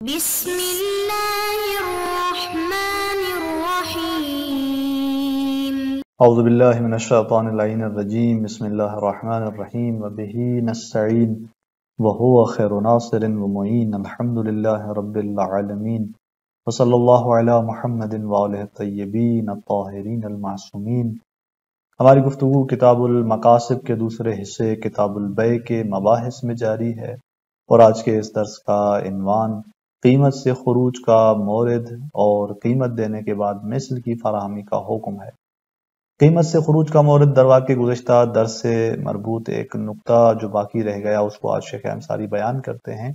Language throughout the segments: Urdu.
بسم اللہ الرحمن الرحیم اعوذ باللہ من الشیطان اللعین الرجیم بسم اللہ الرحمن الرحیم وبہ نستعین وہو خیر ناصر ومعین الحمدللہ رب العالمین وصلی اللہ علی محمد وآلہ الطیبین الطاہرین المعصومین۔ ہماری گفتگو کتاب المقاصد کے دوسرے حصے کتاب البیع کے مباحث میں جاری ہے، اور آج کے اس درس کا عنوان قیمت سے خروج کا مورد اور قیمت دینے کے بعد مثل کی فراہمی کا حکم ہے۔ قیمت سے خروج کا مورد درواقع گزشتہ درس سے مربوط ایک نقطہ جو باقی رہ گیا اس کو آج شیخ انصاری بیان کرتے ہیں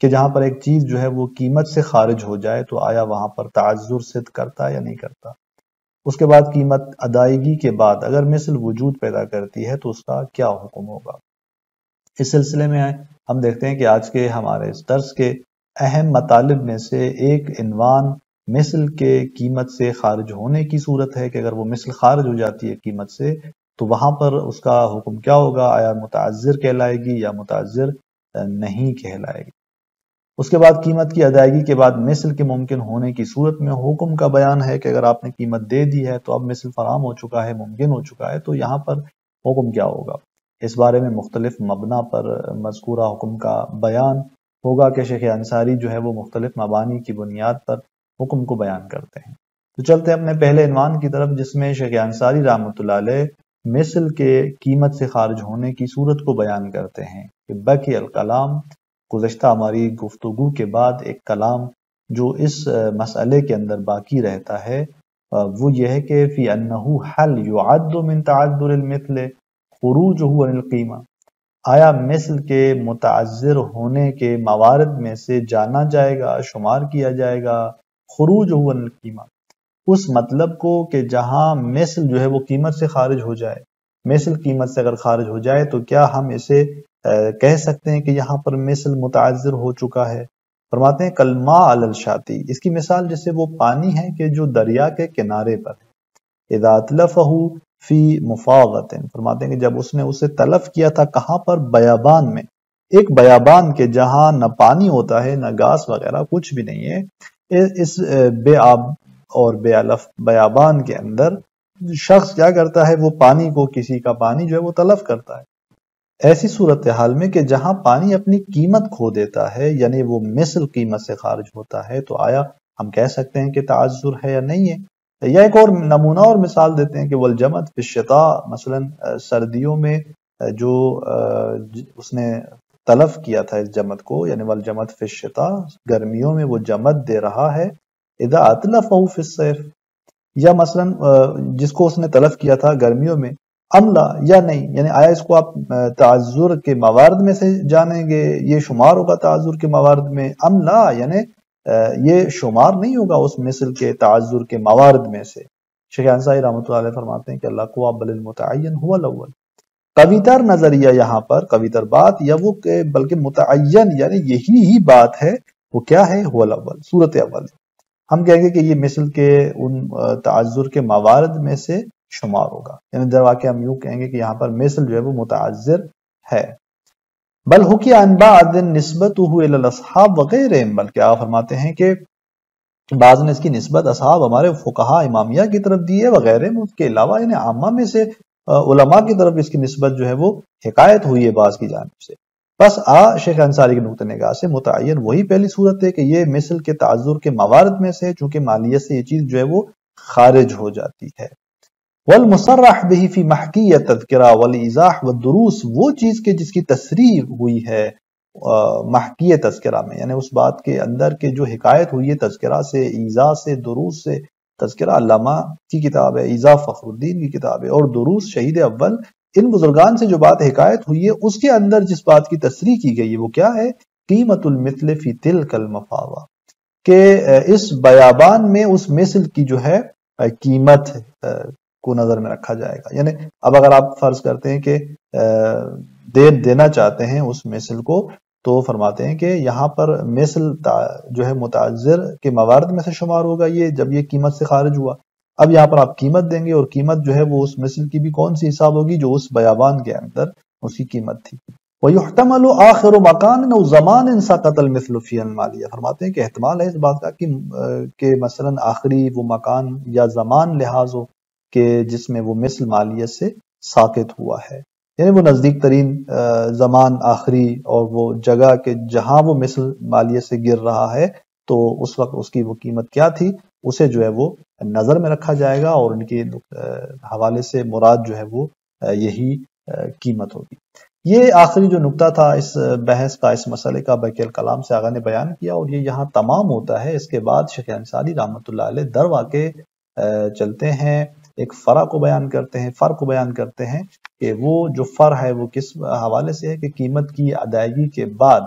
کہ جہاں پر ایک چیز جو ہے وہ قیمت سے خارج ہو جائے تو آیا وہاں پر تعذر صدق کرتا ہے یا نہیں کرتا۔ اس کے بعد قیمت ادائیگی کے بعد اگر مثل وجود پیدا کرتی ہے تو اس کا کیا حکم ہوگا۔ اس سلسلے میں ہم دیکھتے ہیں کہ آج کے ہمارے اس درس کے اہم مطالب میں سے ایک عنوان مثل کے قیمت سے خارج ہونے کی صورت ہے کہ اگر وہ مثل خارج ہو جاتی ہے قیمت سے تو وہاں پر اس کا حکم کیا ہوگا، آیا متعذر کہلائے گی یا متعذر نہیں کہلائے گی۔ اس کے بعد قیمت کی ادائیگی کے بعد مثل کے ممکن ہونے کی صورت میں حکم کا بیان ہے کہ اگر آپ نے قیمت دے دی ہے تو اب مثل فراہم ہو چکا ہے، ممکن ہو چکا ہے، تو یہاں پر حکم کیا ہوگا۔ اس بارے میں مختلف مبنا پر مذکورہ حکم کا بیان ہوگا کہ شیخ انصاری جو ہے وہ مختلف مبانی کی بنیاد پر حکم کو بیان کرتے ہیں۔ تو چلتے ہیں اپنے پہلے عنوان کی طرف جس میں شیخ انصاری رحمۃ اللہ علیہ مثل کے قیمت سے خارج ہونے کی صورت کو بیان کرتے ہیں کہ بقی الکلام، گزشتہ ہماری گفتگو کے بعد ایک کلام جو اس مسئلے کے اندر باقی رہتا ہے وہ یہ ہے کہ فی انہ حل یعد من تعذر المثل خروجہ عن القیمہ، آیا مثل کے متعذر ہونے کے موارد میں سے جانا جائے گا، شمار کیا جائے گا خروجہ عن القیمہ، اس مطلب کو کہ جہاں مثل جو ہے وہ قیمت سے خارج ہو جائے۔ مثل قیمت سے اگر خارج ہو جائے تو کیا ہم اسے کہہ سکتے ہیں کہ یہاں پر مثل متعذر ہو چکا ہے؟ فرماتے ہیں کالماء علی الشاطئ، اس کی مثال جیسے وہ پانی ہے کہ جو دریا کے کنارے پر ہے۔ اذا اتلفہ فی مفاضۃ، فرماتے ہیں کہ جب اس نے اسے تلف کیا تھا کہاں پر؟ بیابان میں، ایک بیابان کے جہاں نہ پانی ہوتا ہے نہ گھاس وغیرہ کچھ بھی نہیں ہے، اس بے آب اور بے علف بیابان کے اندر شخص کیا کرتا ہے، وہ پانی کو، کسی کا پانی جو ہے وہ تلف کرتا ہے۔ ایسی صورتحال میں کہ جہاں پانی اپنی قیمت کھو دیتا ہے یعنی وہ مثل قیمت سے خارج ہوتا ہے تو آیا ہم کہہ سکتے ہیں کہ تعذر ہے یا نہیں ہے؟ یا ایک اور نمونہ اور مثال دیتے ہیں کہ والجمد فی الشتاء، مثلا سردیوں میں جو اس نے تلف کیا تھا اس جمد کو، یعنی والجمد فی الشتاء، گرمیوں میں وہ جمد دے رہا ہے، اذا اتلفہ فی الصیف، یا مثلا جس کو اس نے تلف کیا تھا گرمیوں میں، املا یا نہیں، یعنی آیا اس کو آپ تعذر کے موارد میں سے جانیں گے، یہ شمار ہوگا تعذر کے موارد میں، املا یعنی یہ شمار نہیں ہوگا اس مثل کے تعذر کے موارد میں سے۔ شیخ انصاری رحمۃ اللہ علیہ فرماتے ہیں کہ اللہ کو بل المتعین هو الاول، قوی تر نظریہ یہاں پر، قوی تر بات یا وہ کہ بلکہ متعین یعنی یہی ہی بات ہے، وہ کیا ہے؟ هو الاول، صورت اول ہے۔ ہم کہیں گے کہ یہ مثل کے ان تعذر کے موارد میں سے شمار ہوگا، یعنی در واقع ہم یوں کہیں گے کہ یہاں پر مثل جو ہے وہ متعذر ہے۔ بل حکی عن بعض نسبتہ الی الاصحاب وغیرہم، بلکہ آپ فرماتے ہیں کہ بعض نے اس کی نسبت اصحاب ہمارے فقہاء امامیہ کی طرف دی ہے، وغیرہ اس کے علاوہ یعنی عامہ میں سے علماء کی طرف اس کی نسبت جو ہے وہ حکایت ہوئی ہے بعض کی جانب سے۔ بس شیخ انصاری کے نقطہ نگاہ سے متعین وہی پہلی صورت ہے کہ یہ مثل کے تعذر کے موارد میں سے چونکہ مالیت سے یہ چیز جو ہے وہ خارج ہو جاتی ہے۔ والمصرح به فی محکیہ تذکرہ والایضاح والدروس، وہ چیز کے جس کی تصریح ہوئی ہے محکیہ تذکرہ میں، یعنی اس بات کے اندر کے جو حکایت ہوئی ہے تذکرہ سے، ایضاح سے، دروس سے۔ تذکرہ علامہ کی کتاب ہے، ایضاح فخر الدین کی کتاب ہے، اور دروس شہید اول، ان بزرگان سے جو بات حکایت ہوئی ہے اس کے اندر جس بات کی تصریح کی گئی ہے وہ کیا ہے؟ قیمت المثل فی تلک المفاوہ، کہ اس بیابان میں اس مثل کی جو ہے قیمت کو نظر میں رکھا جائے گا۔ یعنی اب اگر آپ فرض کرتے ہیں کہ دینا چاہتے ہیں اس مثل کو تو فرماتے ہیں کہ یہاں پر مثل جو ہے متعذر کے موارد میں سے شمار ہوگا یہ جب یہ قیمت سے خارج ہوا۔ اب یہاں پر آپ قیمت دیں گے اور قیمت جو ہے وہ اس مثل کی بھی کون سی حساب ہوگی جو اس بیابان کے اندر اس کی قیمت تھی۔ وَيُحْتَمَلُ آخِرُ مَكَانٍ أَوْ زَمَانٍ سَقَطَ الْمِثْلُ فِيهِ الْمَالِيَّةُ، فرماتے ہیں کہ احتمال ہے اس بات کا کہ مثلا آخری وہ مکان یا زمان لحاظ ہو کہ جس میں وہ مثل مالیت سے ساقط ہوا ہے، یعنی وہ نزدیک ترین زمان آخری اور وہ جگہ کہ جہاں وہ مثل مالیت سے گر رہا ہے تو اس وقت اس کی وہ قیمت کیا تھی اسے جو ہے وہ نظر میں رکھا جائے گا، اور ان کے حوالے سے مراد جو ہے وہ یہی قیمت ہوگی۔ یہ آخری جو نقطہ تھا اس بحث کا، اس مسئلے کا بقیہ الکلام سے آغا نے بیان کیا، اور یہ یہاں تمام ہوتا ہے۔ اس کے بعد شیخ انصاری رحمۃ اللہ علیہ در واقع چلتے ہیں، ایک فرع کو بیان کرتے ہیں، فرق کو بیان کرتے ہیں کہ وہ جو فرع ہے وہ کس حوالے سے ہے کہ قیمت کی ادائیگی کے بعد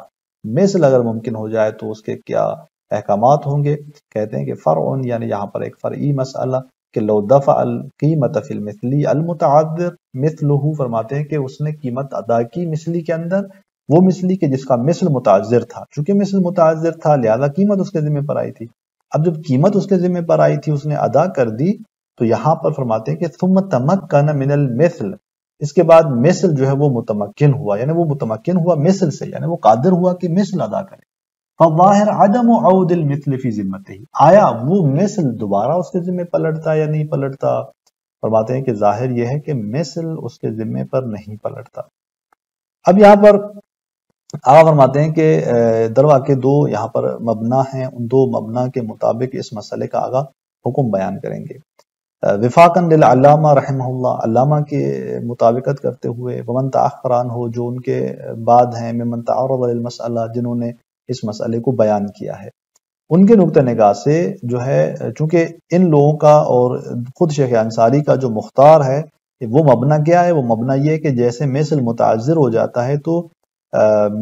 مثل اگر ممکن ہو جائے تو اس کے کیا احکامات ہوں گے۔ کہتے ہیں کہ فرع یعنی یہاں پر ایک فرعی مسئلہ کہ لو دفع القیمت فی المثلی المتعذر مثلہ، فرماتے ہیں کہ اس نے قیمت ادا کی مثلی کے اندر، وہ مثلی کہ جس کا مثل متعذر تھا، چونکہ مثل متعذر تھا لہذا قیمت اس کے ذمہ پر آئی تھی۔ اب جب قیمت اس کے ذمہ پر آئی تھی اس نے ادا کر دی، تو یہاں پر فرماتے ہیں کہ ثم تمکن من المثل، اس کے بعد مثل جو ہے وہ متمکن ہوا، یعنی وہ متمکن ہوا مثل سے، یعنی وہ قادر ہوا کہ مثل ادا کرے۔ فظاہر عدم عود المثل فی ذمتہ، آیا وہ مثل دوبارہ اس کے ذمہ پلٹتا یا نہیں پلٹتا؟ فرماتے ہیں کہ ظاہر یہ ہے کہ مثل اس کے ذمہ پر نہیں پلٹتا۔ اب یہاں پر آقا فرماتے ہیں کہ درواقع دو یہاں پر مبنا ہیں، ان دو مبنا کے مطابق اس مسئلے کا آگا حکم بیان کریں گے۔ وفاقاً للعلامہ رحمہ اللہ، علامہ کے مطابقت کرتے ہوئے، ومن تأخران ہو جو ان کے بعد ہیں، ممن تعرض للمسئلہ جنہوں نے اس مسئلے کو بیان کیا ہے، ان کے نقطہ نگاہ سے جو ہے چونکہ ان لوگوں کا اور خود شیخ انصاری کا جو مختار ہے وہ مبنا کیا ہے، وہ مبنا یہ ہے کہ جیسے مثل متعذر ہو جاتا ہے تو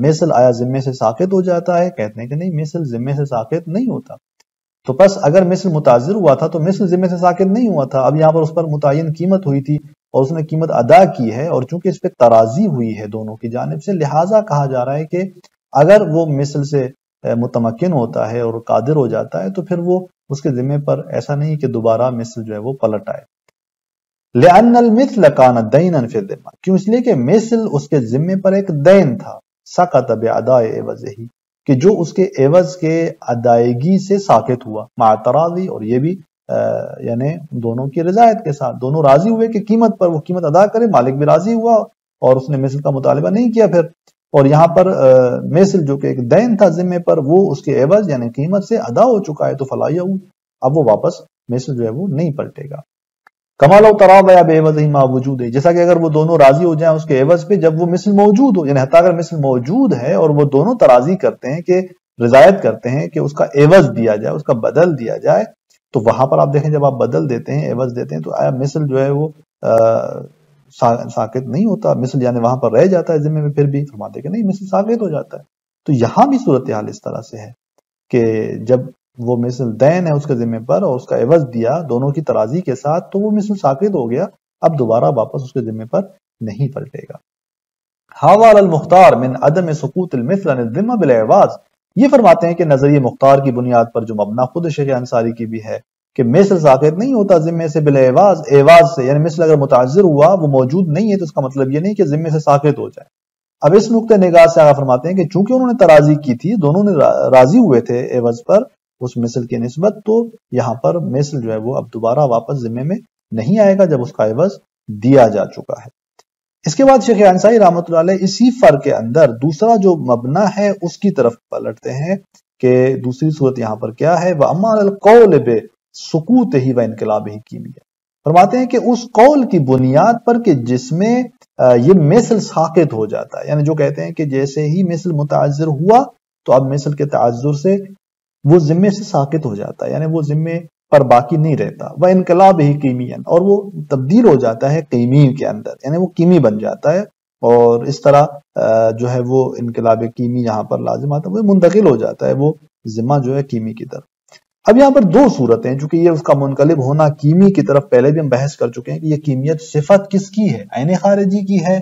مثل آیا ذمے سے ساقط ہو جاتا ہے؟ کہتے ہیں کہ نہیں، مثل ذمے سے ساقط نہیں ہوتا۔ تو پس اگر مثل متعذر ہوا تھا تو مثل ذمے سے ساقط نہیں ہوا تھا، اب یہاں پر اس پر متعین قیمت ہوئی تھی اور اس نے قیمت ادا کی ہے، اور چونکہ اس پہ ترازی ہوئی ہے دونوں کی جانب سے، لہٰذا کہا جا رہا ہے کہ اگر وہ مثل سے متمکن ہوتا ہے اور قادر ہو جاتا ہے تو پھر وہ اس کے ذمے پر ایسا نہیں کہ دوبارہ مثل جو ہے وہ پلٹ آئے۔ لأن المثل كان دينا في الذمہ، کیوں؟ اس لیے کہ مثل اس کے ذمے پر ایک دین تھا، سقط بأداء عوضہ، کہ جو اس کے عوض کے ادائیگی سے ساقط ہوا، مع تراضی، اور یہ بھی یعنی دونوں کی رضایت کے ساتھ، دونوں راضی ہوئے کہ قیمت پر وہ قیمت ادا کرے، مالک بھی راضی ہوا اور اس نے مثل کا مطالبہ نہیں کیا پھر، اور یہاں پر مثل جو کہ ایک دین تھا ذمے پر وہ اس کے عوض یعنی قیمت سے ادا ہو چکا ہے، تو فلا یعود، اب وہ واپس مثل جو ہے وہ نہیں پلٹے گا۔ کما لو تراضیا بعوضہ ما وجود، جیسا کہ اگر وہ دونوں راضی ہو جائیں اس کے عوض پہ جب وہ مثل موجود ہو، یعنی حتیٰ اگر مثل موجود ہے اور وہ دونوں تراضی کرتے ہیں کہ رضایت کرتے ہیں کہ اس کا عوض دیا جائے، اس کا بدل دیا جائے، تو وہاں پر آپ دیکھیں جب آپ بدل دیتے ہیں، عوض دیتے ہیں، تو آیا مثل جو ہے وہ ساقط نہیں ہوتا؟ مثل یعنی وہاں پر رہ جاتا ہے ذمے میں، پھر بھی فرماتے کہ نہیں، مثل ساقط ہو جاتا ہے۔ تو یہاں بھی صورتحال اس طرح سے ہے کہ جب وہ مثل دین ہے اس کے ذمے پر اور اس کا عوض دیا دونوں کی ترازی کے ساتھ، تو وہ مثل ساقط ہو گیا، اب دوبارہ واپس اس کے ذمے پر نہیں پلٹے گا۔ حاوال المختار من عدم سقوط المثل عن الذمہ بالعوض، یہ فرماتے ہیں کہ نظریہ مختار کی بنیاد پر جو مبنا خود شیخ انصاری کی بھی ہے کہ مثل ساقط نہیں ہوتا ذمے سے بالعوض، عوض سے، یعنی مثل اگر متعذر ہوا وہ موجود نہیں ہے تو اس کا مطلب یہ نہیں کہ ذمے سے ساقط ہو جائے۔ اب اس نقطہ نگاہ سے آگے فرماتے ہیں کہ چونکہ انہوں نے ترازی کی تھی، دونوں نے راضی ہوئے تھے عوض پر اس مثل کی نسبت، تو یہاں پر مثل جو ہے وہ اب دوبارہ واپس ذمے میں نہیں آئے گا جب اس کا عوض دیا جا چکا ہے۔ اس کے بعد شیخ انصاری رحمۃ اللہ علیہ اسی فرق کے اندر دوسرا جو مبنا ہے اس کی طرف پلٹتے ہیں کہ دوسری صورت یہاں پر کیا ہے، وَأَمَّا الْقَوْلِ بِسُقُوطِهِ وَإِنْقِلَابِهِ قِیمِیًّا، فرماتے ہیں کہ اس قول کی بنیاد پر کہ جس میں یہ مثل ساقط ہو جاتا ہے، یعنی جو کہتے ہیں کہ جیسے ہی مثل متعذر ہوا تو اب مثل کے تعذر سے وہ ذمے سے ساقط ہو جاتا ہے، یعنی وہ ذمے پر باقی نہیں رہتا، وَإِنْقِلَابِهِ قِیمِیًّا، اور وہ تبدیل ہو جاتا ہے قیمی کے اندر، یعنی وہ قیمی بن جاتا ہے، اور اس طرح جو ہے وہ انقلاب قیمی یہاں پر لازم آتا ہے، وہ منتقل ہو جاتا ہے وہ ذمہ جو ہے قیمی کی طرف۔ اب یہاں پر دو صورتیں ہیں، چونکہ یہ اس کا منقلب ہونا قیمی کی طرف پہلے بھی ہم بحث کر چکے ہیں کہ یہ قیمیت صفت کس کی ہے، عین خارجی کی ہے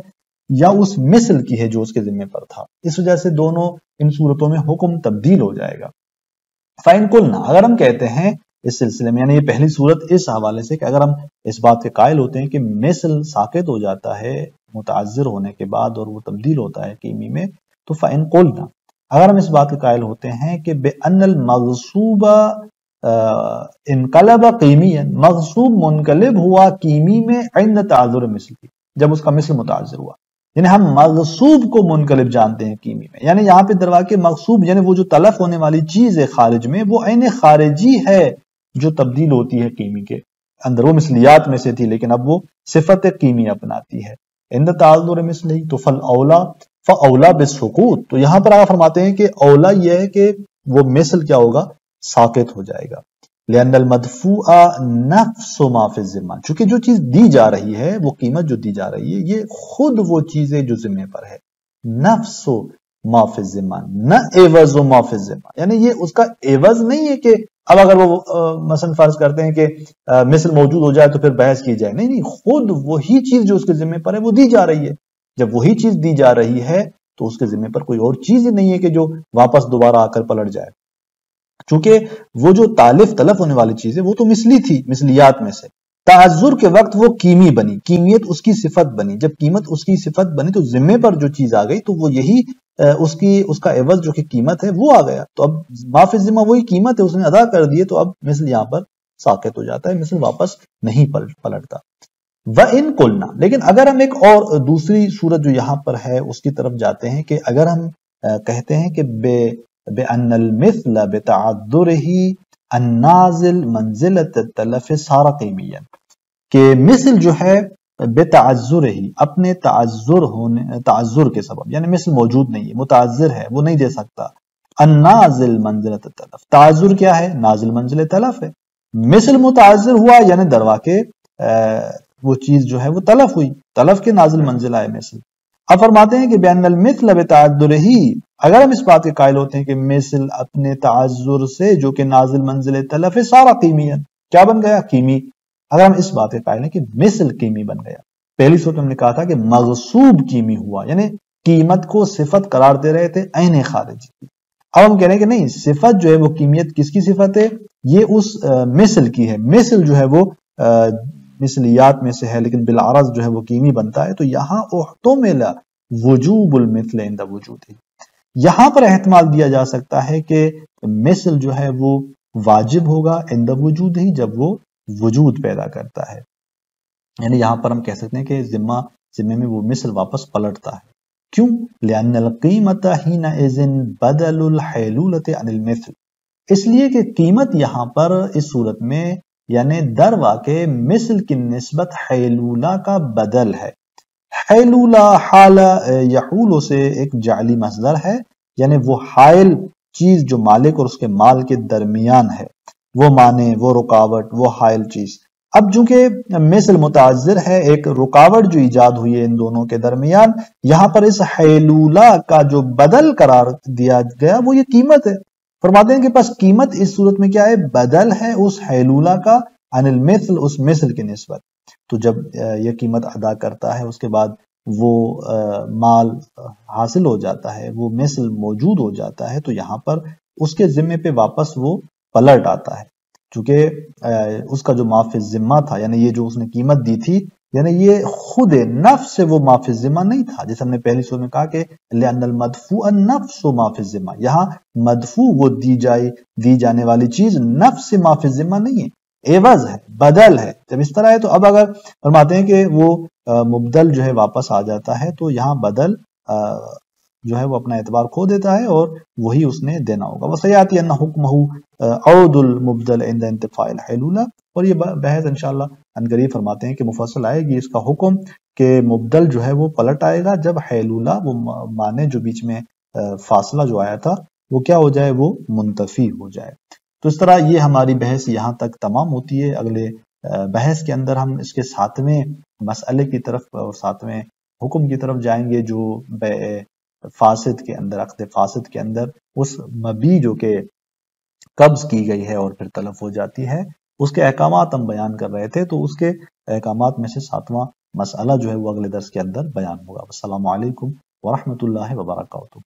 یا اس مثل کی ہے جو اس کے ذمے پر تھا، اس وجہ سے دونوں ان صورتوں میں حکم تبدیل ہو جائے گا۔ فَإِن قُلْنَا، اگر ہم کہتے ہیں اس سلسلے میں، یعنی یہ پہلی صورت اس حوالے سے کہ اگر ہم اس بات کے قائل ہوتے ہیں کہ مثل ساقط ہو جاتا ہے متعذر ہونے کے بعد اور وہ تبدیل ہوتا ہے قیمی میں، تو فَإِن قُلْنَا، اگر ہم اس بات کے قائل ہوتے ہیں کہ بِأَنَّ الْمَغْصُوبَ انقلب قیمیا، مغصوب منقلب ہوا قیمی میں عند تعذر مثل کی، جب اس کا مثل متعذر ہوا، یعنی ہم مغصوب کو منقلب جانتے ہیں قیمی میں، یعنی یہاں پہ درواقع مغصوب یعنی وہ جو تلف ہونے والی چیز ہے خارج میں، وہ عین خارجی ہے جو تبدیل ہوتی ہے قیمی کے اندر، وہ مثلیات میں سے تھی لیکن اب وہ صفت قیمی اپناتی ہے عند تعذر مثل ہی، تو فاولا بالسقوط، تو یہاں پر آگے فرماتے ہیں کہ اولا یہ ہے کہ وہ مثل کیا ہوگا، ساقط ہو جائے گا، لأن المدفوع نفس ما فی الذمہ، چونکہ جو چیز دی جا رہی ہے، وہ قیمت جو دی جا رہی ہے، یہ خود وہ چیز ہے جو ذمے پر ہے، نفس ما فی الذمہ، نہ عوض ما فی الذمہ، یعنی یہ اس کا عوض نہیں ہے کہ اب اگر وہ مثلا فرض کرتے ہیں کہ مثل موجود ہو جائے تو پھر بحث کی جائے، نہیں، خود وہی چیز جو اس کے ذمے پر ہے وہ دی جا رہی ہے، جب وہی چیز دی جا رہی ہے تو اس کے ذمے پر کوئی اور چیز ہی نہیں ہے کہ جو واپس دوبارہ آ کر پلٹ جائے، چونکہ وہ جو تلف ہونے والی چیز ہے وہ تو مثلی تھی، مثلیات میں سے، تعذر کے وقت وہ قیمی بنی، قیمیت اس کی صفت بنی، جب قیمت اس کی صفت بنی تو ذمے پر جو چیز آ گئی تو وہ یہی اس کا عوض جو کہ قیمت ہے وہ آ گیا، تو اب ما فی الذمہ وہی قیمت ہے، اس نے ادا کر دی ہے، تو اب مثل یہاں پر ساقط ہو جاتا ہے، مثل واپس نہیں پلٹتا۔ وَإِن قُلْنَا، لیکن اگر ہم ایک اور دوسری صورت جو یہاں پر ہے اس کی طرف جاتے ہیں کہ اگر ہم کہتے ہیں کہ بِأَنَّ الْمِثْلَ بِتَعَذُّرِهِ النَّازِلْ مَنْزِلَةَ التَّلَفِ صَارَ قِیمِیًا، کہ مثل جو ہے بتعذرِهِ، اپنے تعذر کے سبب، یعنی مثل موجود نہیں ہے، متعذر ہے، وہ نہیں دے سکتا، النازل منزلۃ التلف، تعذر کیا ہے، نازل منزل تلف ہے، مثل متعذر ہوا یعنی درواقع وہ چیز جو ہے وہ تلف ہوئی، تلف کے نازل منزل آئے مثل۔ اب فرماتے ہیں کہ بأن المثل بتعذرہ، اگر ہم اس بات کے قائل ہوتے ہیں کہ مثل اپنے تعذر سے جو کہ نازل منزل تلف ہے، سارا قیمیا، کیا بن گیا، قیمی، اگر ہم اس بات کے قائل ہیں کہ مثل قیمی بن گیا، پہلی صورت ہم نے کہا تھا کہ مغصوب قیمی ہوا، یعنی قیمت کو صفت قرار دے رہے تھے عین خارجی کی، اب ہم کہہ رہے ہیں کہ نہیں، صفت جو ہے وہ قیمیت کس کی صفت ہے، یہ اس مثل کی ہے، مثل جو ہے وہ مثلیات میں سے ہے لیکن بالعرض جو ہے وہ قیمی بنتا ہے، تو یہاں احتمل وجوب المثل عند وجودہ، یہاں پر احتمال دیا جا سکتا ہے کہ مثل جو ہے وہ واجب ہوگا عند وجودہ، جب وہ وجود پیدا کرتا ہے، یعنی یہاں پر ہم کہہ سکتے ہیں کہ ذمے میں وہ مثل واپس پلٹتا ہے، کیوں، لأن القیمت حینئذ بدل الحیلولۃ عن المثل، اس لیے کہ قیمت یہاں پر اس صورت میں یعنی در واقع مثل کی نسبت حیلولہ کا بدل ہے، حیلولہ حال یحول سے ایک جعلی مصدر ہے، یعنی وہ حائل چیز جو مالک اور اس کے مال کے درمیان ہے، وہ معنی، وہ رکاوٹ، وہ حائل چیز، اب چونکہ مثل متعذر ہے، ایک رکاوٹ جو ایجاد ہوئی ہے ان دونوں کے درمیان، یہاں پر اس حیلولہ کا جو بدل قرار دیا گیا وہ یہ قیمت ہے، فرماتے ہیں کہ پس قیمت اس صورت میں کیا ہے، بدل ہے اس حیلولہ کا عن المثل، اس مثل کی نسبت، تو جب یہ قیمت ادا کرتا ہے اس کے بعد وہ مال حاصل ہو جاتا ہے، وہ مثل موجود ہو جاتا ہے، تو یہاں پر اس کے ذمے پہ واپس وہ پلٹ آتا ہے، چونکہ اس کا جو ما فی الذمہ تھا، یعنی یہ جو اس نے قیمت دی تھی، یعنی یہ خود نفس سے وہ ما فی الذمہ نہیں تھا، جیسے ہم نے پہلی صورت میں کہا کہ لأن المدفوع نفس ما فی الذمہ، یہاں مدفوع وہ دی جانے والی چیز نفس سے ما فی الذمہ نہیں ہے، عوض ہے، بدل ہے، جب اس طرح ہے تو اب اگر فرماتے ہیں کہ وہ مبدل جو ہے واپس آ جاتا ہے، تو یہاں بدل جو ہے وہ اپنا اعتبار کھو دیتا ہے اور وہی اس نے دینا ہوگا، وسیاتی ان حکمہ عود المبدل عند انتفاء الحیلولہ، اور یہ بحث انشاءاللہ عنقریب فرماتے ہیں کہ مفصل آئے گی اس کا حکم کہ مبدل جو ہے وہ پلٹ آئے گا جب حیلولہ، وہ معنی جو بیچ میں فاصلہ جو آیا تھا وہ کیا ہو جائے، وہ منتفی ہو جائے۔ تو اس طرح یہ ہماری بحث یہاں تک تمام ہوتی ہے، اگلے بحث کے اندر ہم اس کے 7ویں مسئلے کی طرف اور 7ویں حکم کی طرف جائیں گے، جو فاسد کے اندر، عقد فاسد کے اندر اس مبی جو کہ قبض کی گئی ہے اور پھر تلف ہو جاتی ہے، اس کے احکامات ہم بیان کر رہے تھے، تو اس کے احکامات میں سے 7واں مسئلہ جو ہے وہ اگلے درس کے اندر بیان ہوگا۔ السلام علیکم ورحمۃ اللہ وبرکاتہ۔